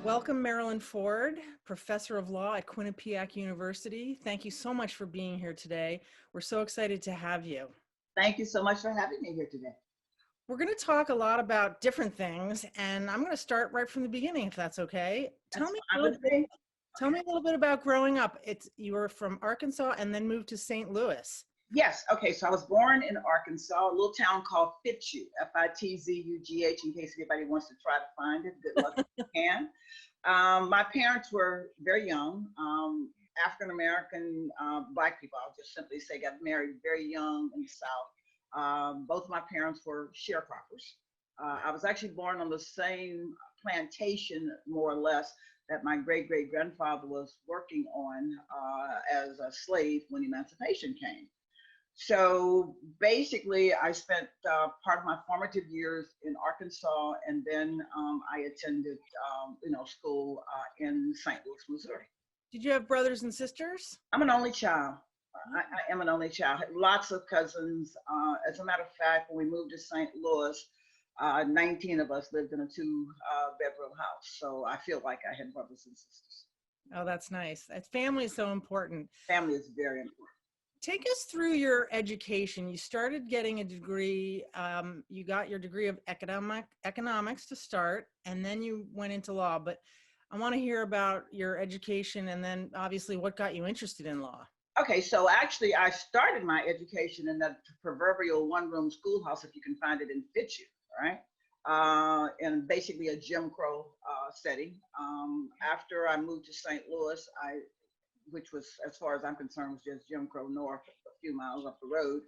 Welcome, Marilyn Ford, Professor of Law at Quinnipiac University. Thank you so much for being here today. We're so excited to have you. Thank you so much for having me here today. We're going to talk a lot about different things, and I'm going to start right from the beginning, if that's okay. Tell me a little bit about growing up. You were from Arkansas and then moved to St. Louis. Yes. Okay. So I was born in Arkansas, a little town called Fitzhugh, Fitzugh, in case anybody wants to try to find it. Good luck if you can. My parents were very young, African-American Black people. I'll just simply say got married very young in the South. Both of my parents were sharecroppers. I was actually born on the same plantation, more or less, that my great-great-grandfather was working on as a slave when emancipation came. So basically, I spent part of my formative years in Arkansas, and then I attended, school in St. Louis, Missouri. Did you have brothers and sisters? I'm an only child. I am an only child. Lots of cousins. As a matter of fact, when we moved to St. Louis, 19 of us lived in a two-bedroom house. So I feel like I had brothers and sisters. Oh, that's nice. Family is so important. Family is very important. Take us through your education. You started getting a degree. You got your degree of economics to start, and then you went into law. But I want to hear about your education and then obviously what got you interested in law. Okay, so actually I started my education in that proverbial one-room schoolhouse, if you can find it, in Fitzhugh, right? In basically a Jim Crow setting. After I moved to St. Louis, which was, as far as I'm concerned, was just Jim Crow North, a few miles up the road.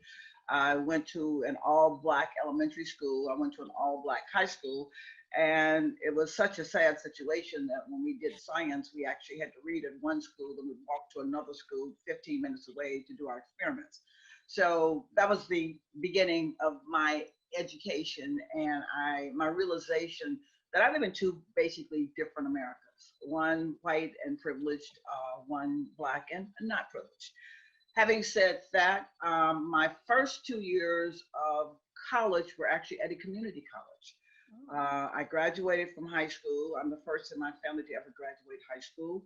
I went to an all-Black elementary school. I went to an all-Black high school. And it was such a sad situation that when we did science, we actually had to read at one school, then we'd walk to another school 15 minutes away to do our experiments. So that was the beginning of my education and my realization that I live in two basically different Americas. One white and privileged, one Black and not privileged. Having said that, my first 2 years of college were actually at a community college. I graduated from high school. I'm the first in my family to ever graduate high school.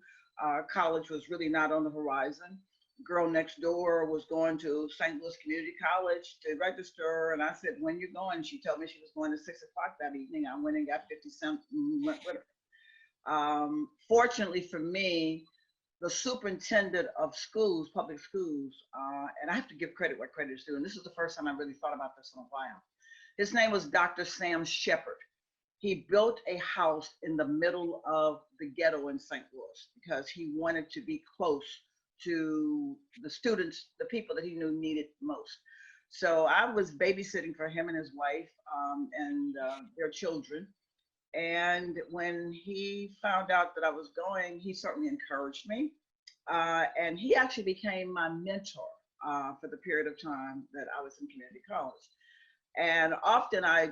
College was really not on the horizon. Girl next door was going to St. Louis Community College to register, and I said, "When you going?" She told me she was going to 6 o'clock that evening. I went and got 50 cents and went with her. Fortunately for me, the superintendent of schools, public schools, and I have to give credit where credit is due, and this is the first time I really thought about this in a while. His name was Dr. Sam Shepard. He built a house in the middle of the ghetto in St. Louis because he wanted to be close to the students, the people that he knew needed most. So I was babysitting for him and his wife and their children. And when he found out that I was going, he certainly encouraged me. And he actually became my mentor for the period of time that I was in community college. And often I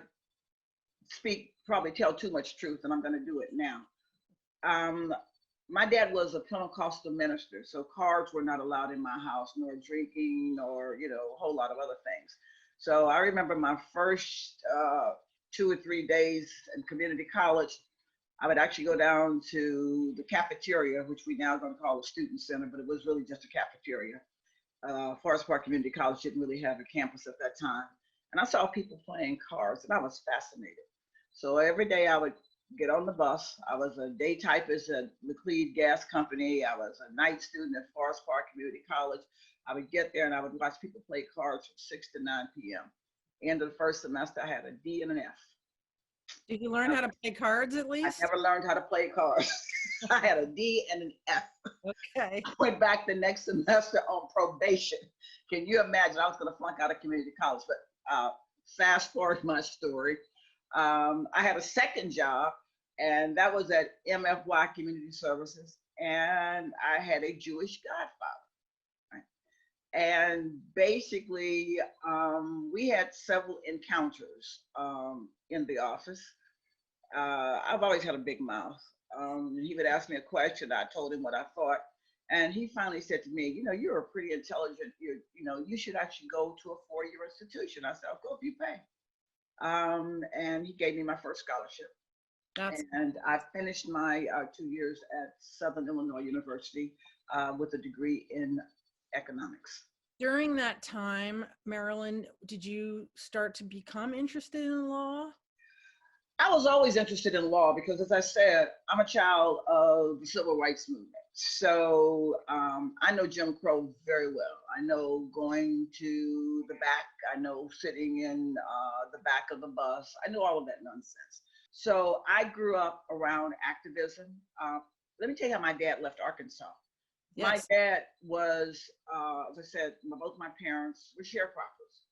probably tell too much truth, and I'm going to do it now. My dad was a Pentecostal minister, so cards were not allowed in my house, nor drinking, nor a whole lot of other things. So I remember my first 2 or 3 days in community college. I would actually go down to the cafeteria, which we now are going to call a student center, but it was really just a cafeteria. Forest Park Community College didn't really have a campus at that time. And I saw people playing cards, and I was fascinated. So every day I would get on the bus. I was a day typist at McLeod Gas Company. I was a night student at Forest Park Community College. I would get there and I would watch people play cards from 6 to 9 p.m. End of the first semester, I had a D and an F. Did you learn how to play cards at least? I never learned how to play cards. I had a D and an F. Okay. I went back the next semester on probation. Can you imagine? I was going to flunk out of community college, but fast forward my story. I had a second job, and that was at MFY Community Services, and I had a Jewish godfather. Right? And basically, we had several encounters in the office. I've always had a big mouth. He would ask me a question. I told him what I thought. And he finally said to me, you're a pretty intelligent, you should actually go to a 4-year institution. I said, I'll go if you pay. And he gave me my first scholarship. That's And I finished my 2 years at Southern Illinois University with a degree in economics. during that time, Marilyn, did you start to become interested in law? I was always interested in law because, as I said, I'm a child of the civil rights movement. So I know Jim Crow very well. I know going to the back, I know sitting in the back of the bus. I know all of that nonsense. So I grew up around activism. Let me tell you how my dad left Arkansas. My Yes. dad was, as I said, both my parents were sharecroppers.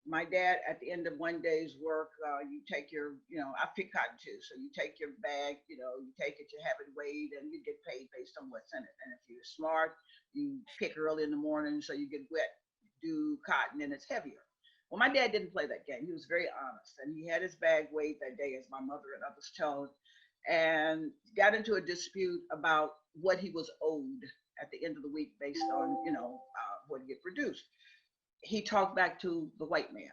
My dad, at the end of one day's work, you take your, I pick cotton too. So you take your bag, you take it, you have it weighed, and you get paid based on what's in it. And if you're smart, you pick early in the morning so you get wet, do cotton, and it's heavier. Well, my dad didn't play that game. He was very honest, and he had his bag weighed that day, as my mother and others told, and got into a dispute about what he was owed at the end of the week based on, what he had produced. He talked back to the white man.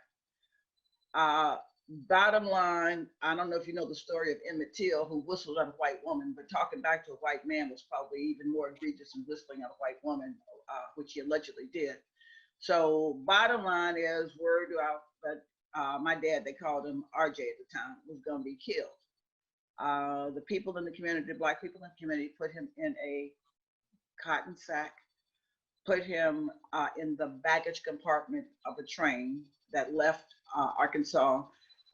Bottom line, I don't know if you know the story of Emmett Till, who whistled at a white woman, but talking back to a white man was probably even more egregious than whistling at a white woman, which he allegedly did. So bottom line is, word out that my dad, they called him RJ at the time, was going to be killed. The people in the community, Black people in the community, put him in a cotton sack, put him in the baggage compartment of a train that left Arkansas,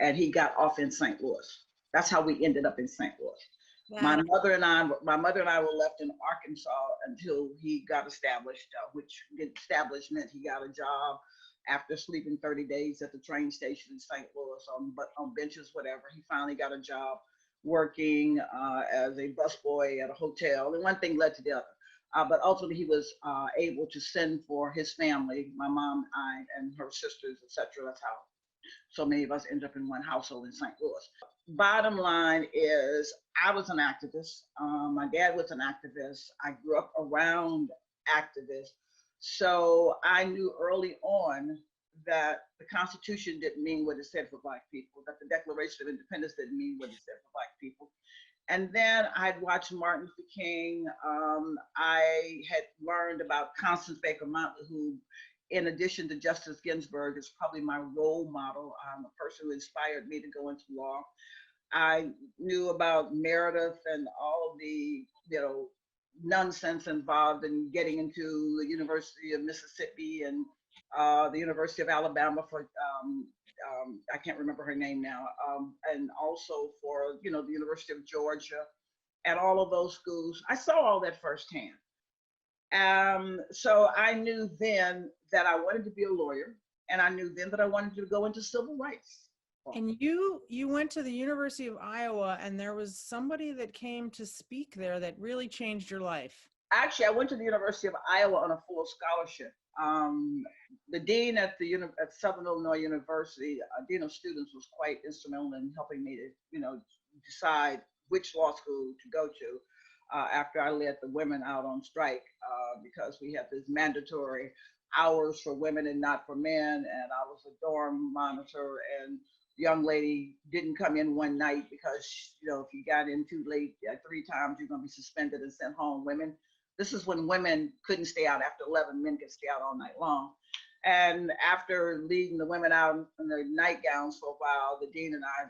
and he got off in St. Louis. That's how we ended up in St. Louis. My mother and I were left in Arkansas until he got established, which established meant he got a job after sleeping 30 days at the train station in St. Louis on benches, whatever. He finally got a job working as a busboy at a hotel, and one thing led to the other. But ultimately, he was able to send for his family, my mom, I, and her sisters, etc. That's how so many of us end up in one household in St. Louis. Bottom line is, I was an activist. My dad was an activist. I grew up around activists. So I knew early on that the Constitution didn't mean what it said for Black people, that the Declaration of Independence didn't mean what it said for Black people. And then I'd watched Martin Luther King. I had learned about Constance Baker Motley, who, in addition to Justice Ginsburg, is probably my role model, a person who inspired me to go into law. I knew about Meredith and all of the, nonsense involved in getting into the University of Mississippi and the University of Alabama for I can't remember her name now, and also for, the University of Georgia and all of those schools. I saw all that firsthand. So I knew then that I wanted to be a lawyer, and I knew then that I wanted to go into civil rights. And you went to the University of Iowa, and there was somebody that came to speak there that really changed your life. Actually, I went to the University of Iowa on a full scholarship. The dean at Southern Illinois University, dean of students, was quite instrumental in helping me to, decide which law school to go to after I led the women out on strike, because we had this mandatory hours for women and not for men. And I was a dorm monitor, and the young lady didn't come in one night because, if you got in too late 3 times, you're going to be suspended and sent home. This is when women couldn't stay out after 11, men could stay out all night long. And after leading the women out in their nightgowns for a while, the dean and I,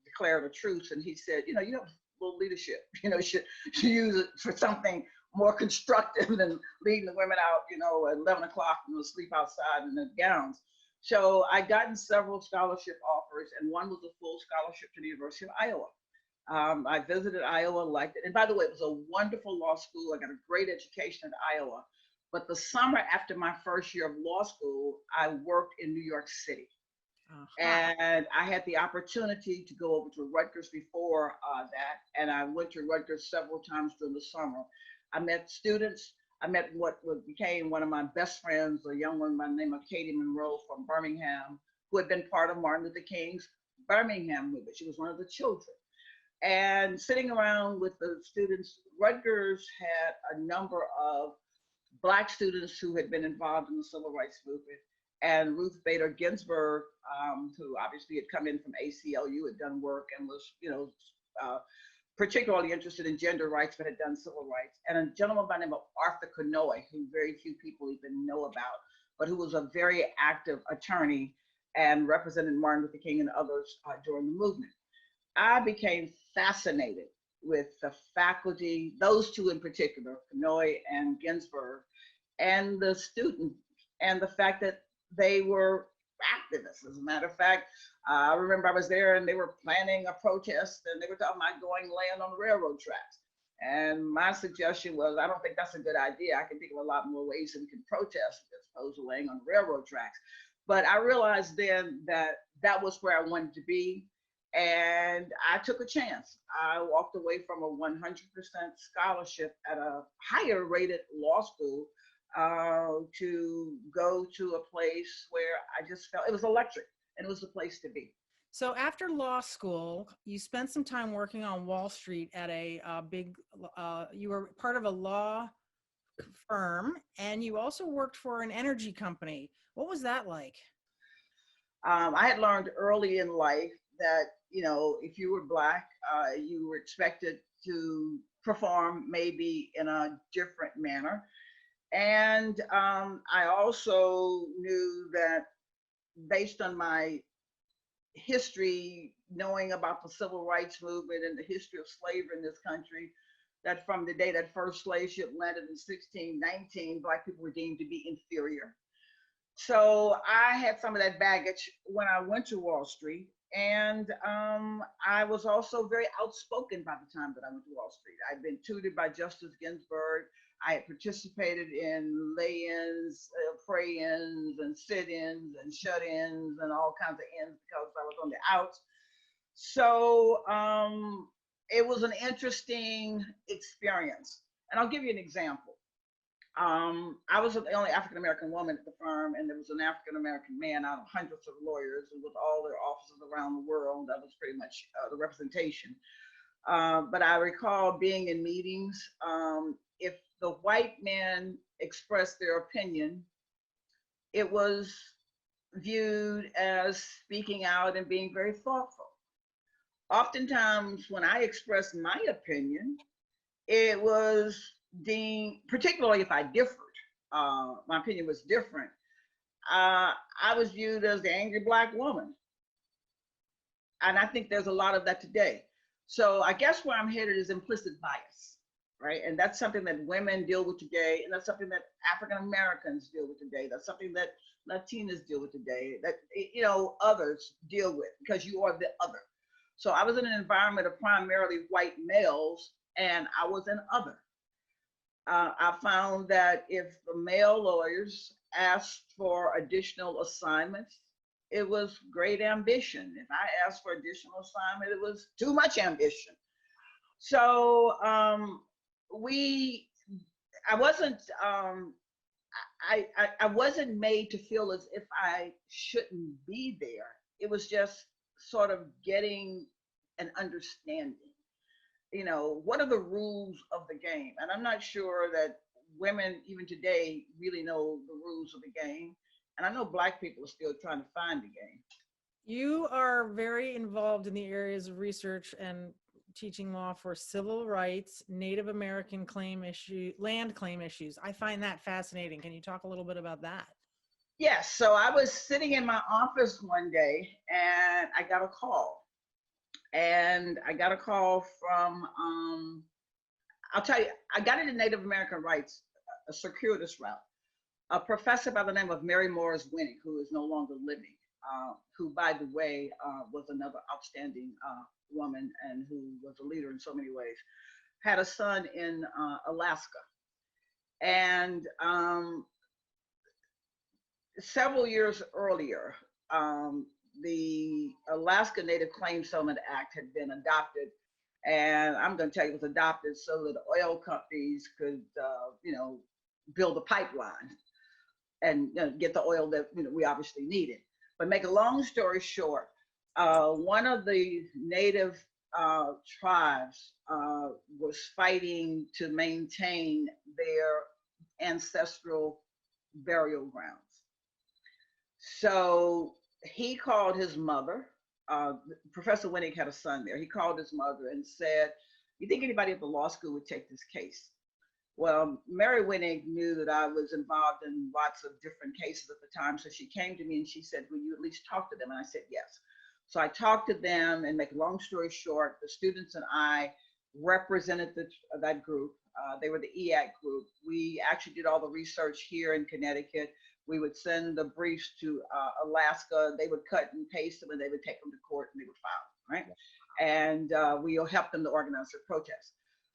declared a truce. And he said, you have a little leadership, should use it for something more constructive than leading the women out, at 11 o'clock and sleep outside in their gowns. So I gotten several scholarship offers, and one was a full scholarship to the University of Iowa. I visited Iowa, liked it. And by the way, it was a wonderful law school. I got a great education at Iowa. But the summer after my first year of law school, I worked in New York City. And I had the opportunity to go over to Rutgers before that. And I went to Rutgers several times during the summer. I met students. I met what became one of my best friends, a young woman by the name of Katie Monroe from Birmingham, who had been part of Martin Luther King's Birmingham movement. She was one of the children. And sitting around with the students, Rutgers had a number of Black students who had been involved in the civil rights movement. And Ruth Bader Ginsburg, who obviously had come in from ACLU, had done work and was, particularly interested in gender rights, but had done civil rights, and a gentleman by the name of Arthur Conoy, who very few people even know about, but who was a very active attorney and represented Martin Luther King and others during the movement. I became fascinated with the faculty, those two in particular, Conoy and Ginsburg, and the students, and the fact that they were activists. As a matter of fact, I remember I was there and they were planning a protest and they were talking about going land on the railroad tracks. And my suggestion was, I don't think that's a good idea. I can think of a lot more ways that we can protest as opposed to laying on the railroad tracks. But I realized then that that was where I wanted to be. And I took a chance. I walked away from a 100% scholarship at a higher rated law school to go to a place where I just felt it was electric and it was the place to be. So after law school, you spent some time working on Wall Street at a big, you were part of a law firm, and you also worked for an energy company. What was that like? I had learned early in life that, you know, if you were Black, you were expected to perform maybe in a different manner. And I also knew that based on my history, knowing about the civil rights movement and the history of slavery in this country, that from the day that first slave ship landed in 1619, Black people were deemed to be inferior. So I had some of that baggage when I went to Wall Street. And I was also very outspoken by the time that I went to Wall Street. I'd been tutored by Justice Ginsburg. I had participated in lay-ins, pray-ins, and sit-ins, and shut-ins, and all kinds of ins because I was on the outs. So it was an interesting experience. And I'll give you an example. I was the only African-American woman at the firm, and there was an African-American man out of hundreds of lawyers, and with all their offices around the world, that was pretty much the representation. But I recall being in meetings, if the white men expressed their opinion, it was viewed as speaking out and being very thoughtful. Oftentimes, when I expressed my opinion, it was deemed, particularly if I differed, my opinion was different, I was viewed as the angry Black woman. And I think there's a lot of that today. So I guess where I'm headed is implicit bias, right? And that's something that women deal with today, and that's something that African Americans deal with today. That's something that Latinas deal with today, that, you know, others deal with, because you are the other. So I was in an environment of primarily white males, and I was an other. I found that if the male lawyers asked for additional assignments, it was great ambition. If I asked for additional assignment, it was too much ambition. So I wasn't made to feel as if I shouldn't be there. It was just sort of getting an understanding. You know, what are the rules of the game? And I'm not sure that women even today really know the rules of the game. And I know Black people are still trying to find the game. You are very involved in the areas of research and teaching law for civil rights, Native American land claim issues. I find that fascinating. Can you talk a little bit about that? Yes. So I was sitting in my office one day and I got a call. And I got a call from, I'll tell you, I got into Native American rights, a circuitous route. A professor by the name of Mary Morris Winnick, who is no longer living, who, by the way, was another outstanding woman and who was a leader in so many ways, had a son in Alaska. And several years earlier, the Alaska Native Claims Settlement Act had been adopted. And I'm going to tell you, it was adopted so that oil companies could, you know, build a pipeline and, you know, get the oil that, you know, we obviously needed. But make a long story short, one of the Native tribes was fighting to maintain their ancestral burial grounds. So he called his mother Professor Winnick had a son there. He called his mother and said, "You think anybody at the law school would take this case?" Well, Mary Winnick knew that I was involved in lots of different cases at the time. So she came to me and she said, "Will you at least talk to them?" And I said, "Yes." So I talked to them, and make a long story short, the students and I represented that group. They were the EAC group. We actually did all the research here in Connecticut. We would send the briefs to Alaska. They would cut and paste them, and they would take them to court, and they would file, right? And we'll help them to organize their protests.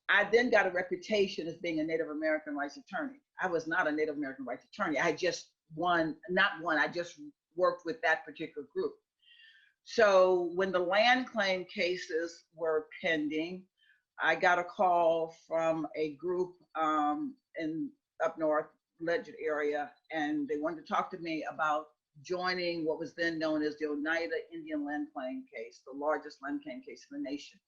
I then got a reputation as being a Native American rights attorney. I was not a Native American rights attorney. I just I just worked with that particular group. So when the land claim cases were pending, I got a call from a group in up north, Legend area, and they wanted to talk to me about joining what was then known as the Oneida Indian land claim case, the largest land claim case in the nation.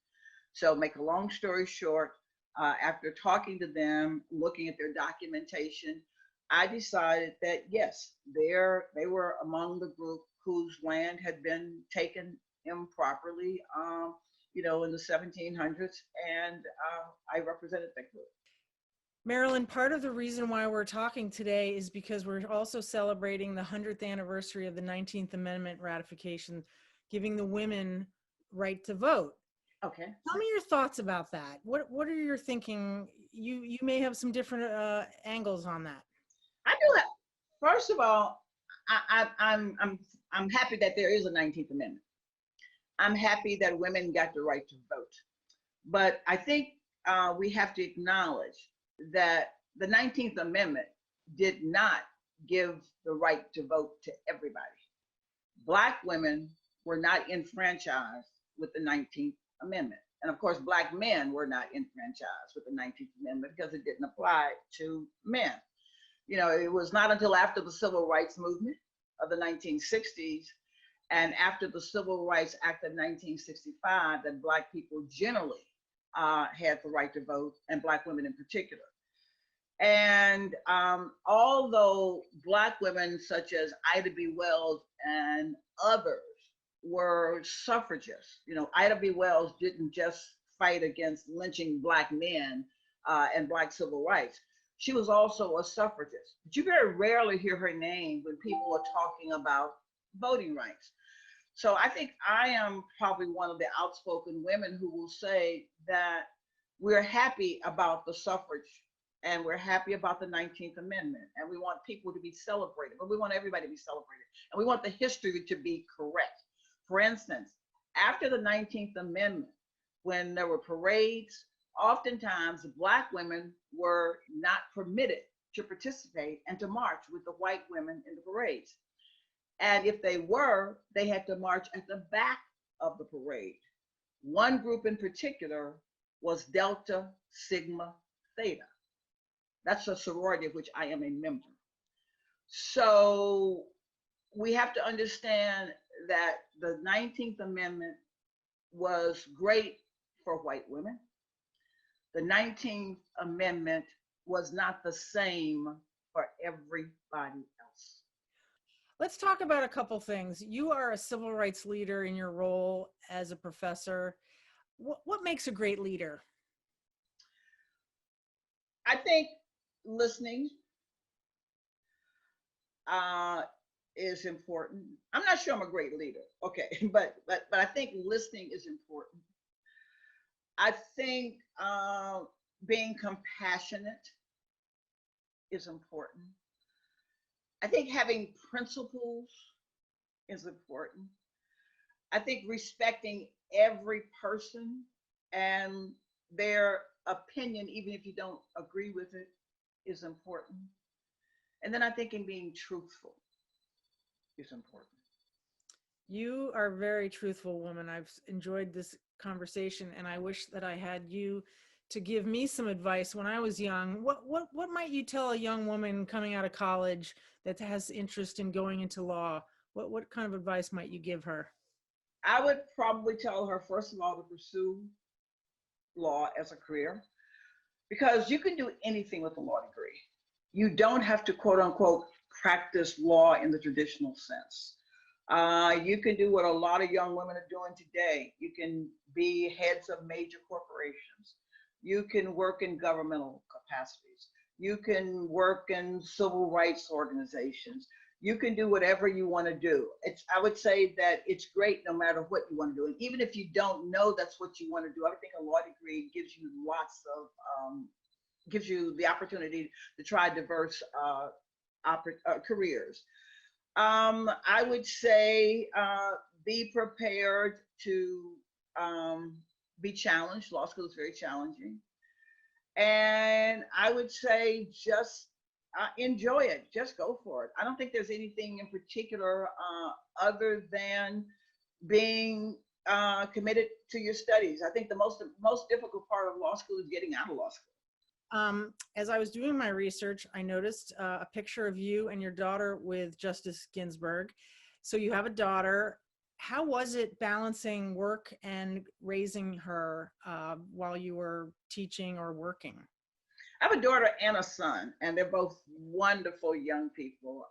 So make a long story short, after talking to them, looking at their documentation, I decided that yes, they were among the group whose land had been taken improperly, in the 1700s, and I represented that group. Marilyn, part of the reason why we're talking today is because we're also celebrating the 100th anniversary of the 19th Amendment ratification, giving the women right to vote. Okay. Tell me your thoughts about that. What are your thinking? You may have some different angles on that. I do have. First of all, I'm happy that there is a 19th Amendment. I'm happy that women got the right to vote. But I think we have to acknowledge that the 19th Amendment did not give the right to vote to everybody. Black women were not enfranchised with the 19th Amendment. And of course, Black men were not enfranchised with the 19th Amendment because it didn't apply to men. It was not until after the Civil Rights Movement of the 1960s and after the Civil Rights Act of 1965 that Black people generally had the right to vote, and Black women in particular. And although Black women such as Ida B. Wells and others were suffragists, Ida B. Wells didn't just fight against lynching Black men and Black civil rights. She was also a suffragist, but you very rarely hear her name when people are talking about voting rights. So I think I am probably one of the outspoken women who will say that we're happy about the suffrage and we're happy about the 19th Amendment, and we want people to be celebrated, but we want everybody to be celebrated, and we want the history to be correct. For instance, after the 19th Amendment, when there were parades, oftentimes Black women were not permitted to participate and to march with the white women in the parades. And if they were, they had to march at the back of the parade. One group in particular was Delta Sigma Theta. That's a sorority of which I am a member. So we have to understand that the 19th Amendment was great for white women. The 19th Amendment was not the same for everybody else. Let's talk about a couple things. You are a civil rights leader in your role as a professor. What makes a great leader? I think listening is important. I'm not sure I'm a great leader, okay, but I think listening is important. I think being compassionate is important. I think having principles is important. I think respecting every person and their opinion, even if you don't agree with it, is important. And then I think in being truthful is important. You are a very truthful woman. I've enjoyed this conversation, and I wish that I had you to give me some advice when I was young. What might you tell a young woman coming out of college that has interest in going into law? What kind of advice might you give her? I would probably tell her, first of all, to pursue law as a career, because you can do anything with a law degree. You don't have to, quote unquote, practice law in the traditional sense. You can do what a lot of young women are doing today. You can be heads of major corporations. You can work in governmental capacities. You can work in civil rights organizations. You can do whatever you want to do. I would say that it's great no matter what you want to do. And even if you don't know that's what you want to do, I think a law degree gives you gives you the opportunity to try diverse careers. I would say be prepared to be challenged. Law school is very challenging. And I would say just enjoy it. Just go for it. I don't think there's anything in particular other than being committed to your studies. I think the most difficult part of law school is getting out of law school. As I was doing my research, I noticed a picture of you and your daughter with Justice Ginsburg. So you have a daughter. How was it balancing work and raising her while you were teaching or working? I have a daughter and a son, and they're both wonderful young people.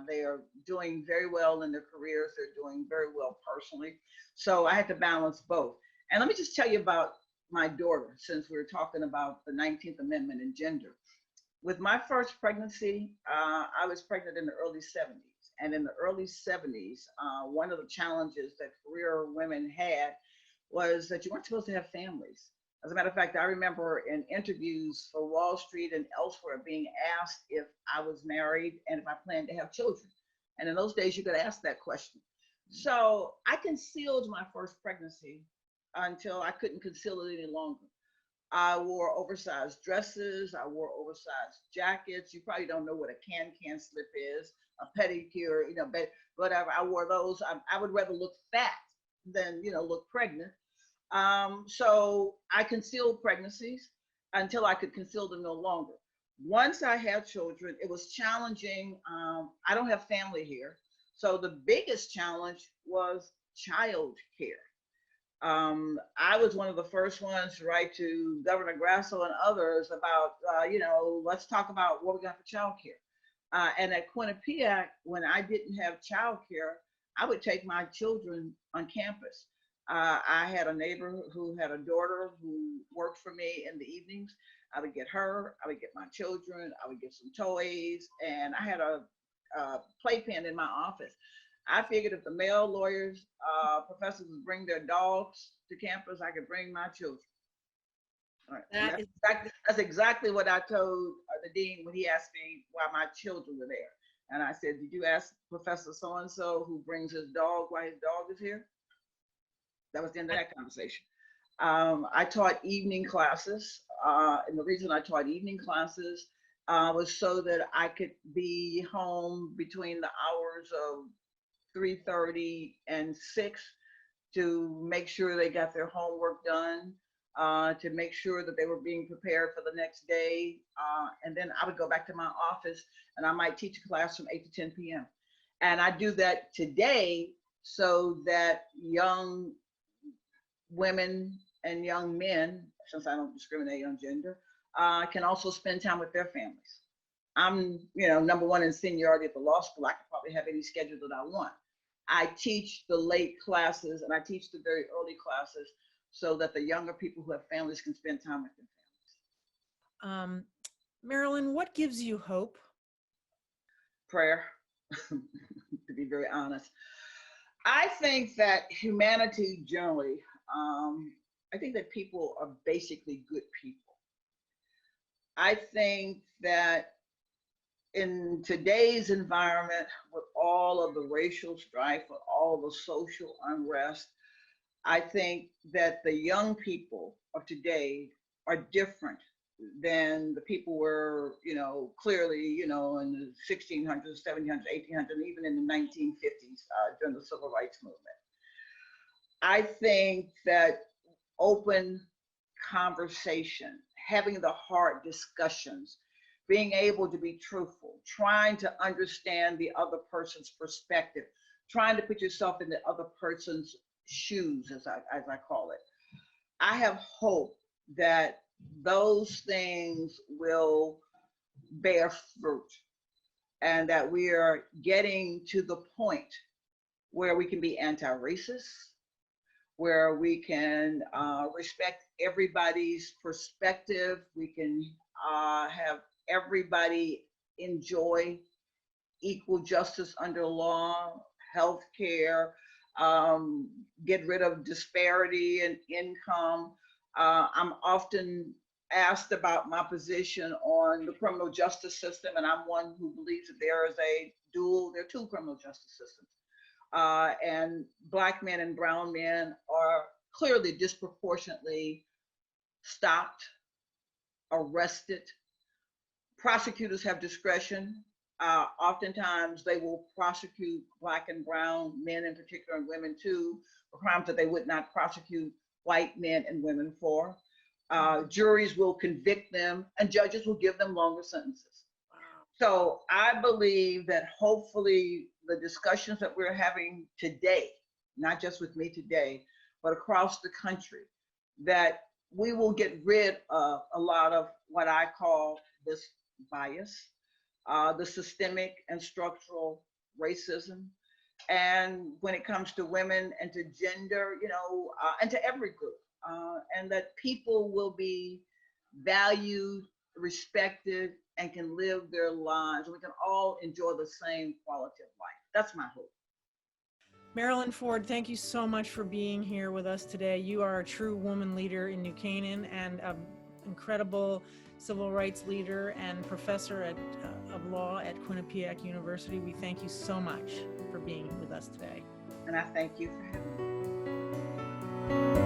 They are doing very well in their careers. They're doing very well personally. So I had to balance both. And let me just tell you about my daughter, since we were talking about the 19th Amendment and gender. With my first pregnancy, I was pregnant in the early 70s. And in the early 70s, one of the challenges that career women had was that you weren't supposed to have families. As a matter of fact, I remember in interviews for Wall Street and elsewhere being asked if I was married and if I planned to have children. And in those days, you could ask that question. So I concealed my first pregnancy until I couldn't conceal it any longer. I wore oversized dresses. I wore oversized jackets. You probably don't know what a can-can slip is, a pedicure, whatever. I wore those. I would rather look fat than, look pregnant. So I concealed pregnancies until I could conceal them no longer. Once I had children, it was challenging. I don't have family here. So the biggest challenge was child care. I was one of the first ones to write to Governor Grasso and others about, let's talk about what we got for child care. And at Quinnipiac, when I didn't have child care, I would take my children on campus. I had a neighbor who had a daughter who worked for me in the evenings. I would get her, I would get my children, I would get some toys, and I had a playpen in my office. I figured if the male lawyers, professors would bring their dogs to campus, I could bring my children. All right. That's exactly what I told the dean when he asked me why my children were there. And I said, did you ask Professor so-and-so who brings his dog why his dog is here? That was the end of that conversation. I taught evening classes. And the reason I taught evening classes was so that I could be home between the hours of 3:30 and 6 to make sure they got their homework done, to make sure that they were being prepared for the next day. And then I would go back to my office and I might teach a class from 8 to 10 p.m. And I do that today so that young women and young men, since I don't discriminate on gender, can also spend time with their families. I'm, number one in seniority at the law school. I could probably have any schedule that I want. I teach the late classes and I teach the very early classes so that the younger people who have families can spend time with their families. Marilyn, what gives you hope? Prayer, to be very honest. I think that humanity generally, I think that people are basically good people. I think that in today's environment, with all of the racial strife, with all the social unrest, I think that the young people of today are different than the people were, clearly, in the 1600s, 1700s, 1800s, and even in the 1950s during the Civil Rights Movement. I think that open conversation, having the hard discussions, being able to be truthful, trying to understand the other person's perspective, trying to put yourself in the other person's shoes, as I call it. I have hope that those things will bear fruit and that we are getting to the point where we can be anti-racist, where we can respect everybody's perspective. We can have everybody enjoy equal justice under law, health care, get rid of disparity in income. I'm often asked about my position on the criminal justice system, and I'm one who believes that there are two criminal justice systems. And Black men and brown men are clearly disproportionately stopped, arrested. Prosecutors have discretion. Oftentimes they will prosecute Black and brown men in particular, and women too, for crimes that they would not prosecute white men and women for. Juries will convict them, and judges will give them longer sentences. So I believe that hopefully the discussions that we're having today, not just with me today, but across the country, that we will get rid of a lot of what I call this bias, the systemic and structural racism. And when it comes to women and to gender, and to every group, and that people will be valued, respected, and can live their lives. We can all enjoy the same quality of life. That's my hope. Marilyn Ford, thank you so much for being here with us today. You are a true woman leader in New Canaan and an incredible civil rights leader and professor of law at Quinnipiac University. We thank you so much for being with us today. And I thank you for having me.